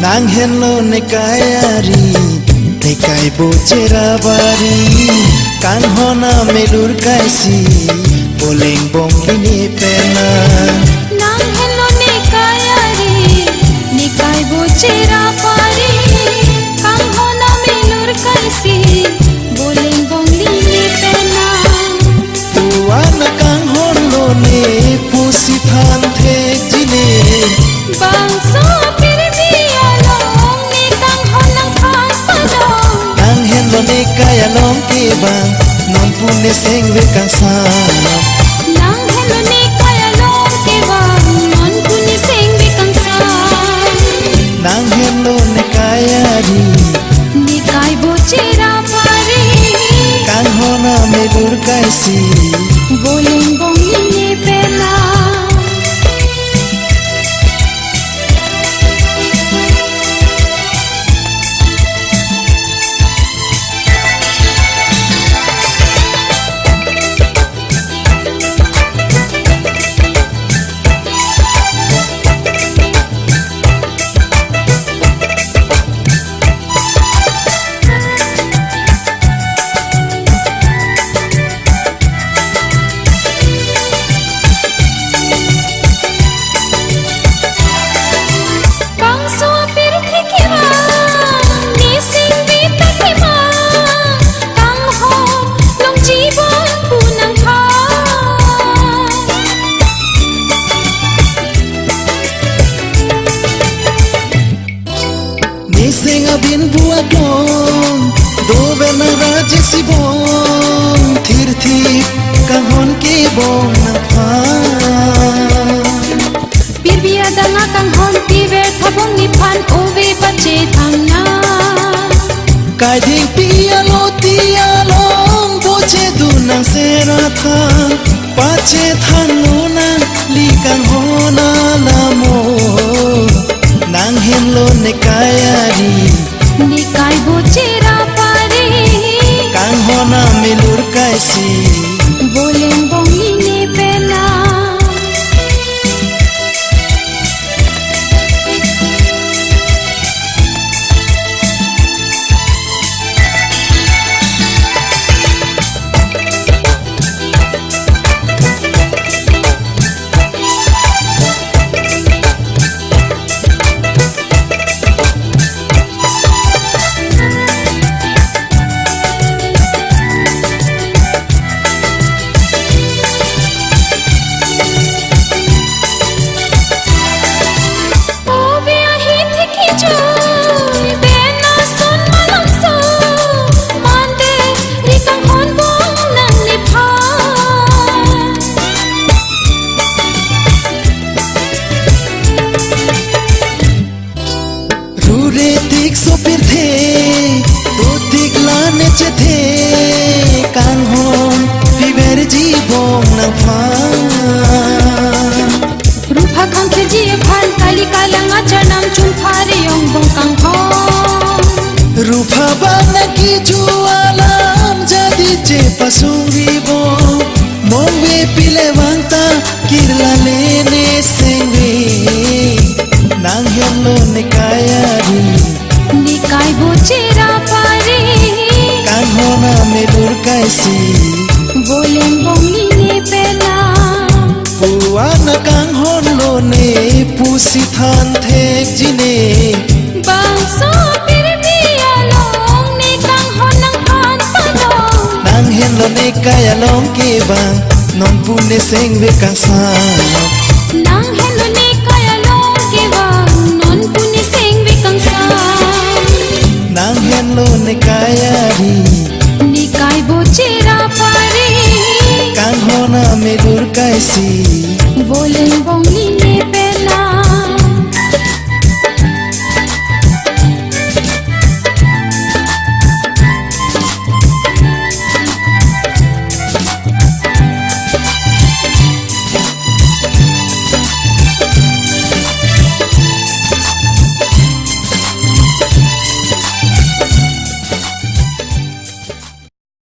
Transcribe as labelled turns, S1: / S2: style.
S1: nang hello ne kayari te kai bocera bari kan hona melur kaisi boleng bong ini pena
S2: nang hello ne kayari ne kai bocera bari kan hona melur kaisi boleng bong ini pena
S1: tuan kang honlo ne pusi than the jine
S2: bangsa
S1: kaya long ke bang non pune seng ve kansa
S2: nang hello ne kaya long ke bang non pune seng ve kansa
S1: nang hello ne kaya ri
S2: ne kai bocera pari
S1: kan hona melur kaisi
S2: boleng bong ini pela
S1: Nising abin buat don do bena raja si bon thir thir kahon ke bon na pha
S2: bir bia danga kahon ti ver thabong ni phan ove bache thangna
S1: kai ding tia long boche du nang sera tha pache thanu na li kan hona lamo nang hello ne kayari
S2: ne kai bocera pari
S1: kan hona melur kaisi
S2: boleng bong ini pela
S1: sopir the to tiglane che the kan hon piber jibong na pha
S2: rupa kan ke ji phan kali kalanga chanam chum phare yong bong kang hon
S1: rupa bana ki jualam jadi che pasungi bo mongwe pile wangta kirla lene sengwe nang hello ne kayari
S2: ne kai bocera pari
S1: kan hona melur kaisi
S2: boleng bong ini pela
S1: puana kan honlo ne pusi than the jine
S2: bangsa pir bia long ne kang honang phan pano
S1: nang hello ne kaya long ke bang non pune seng ve kansa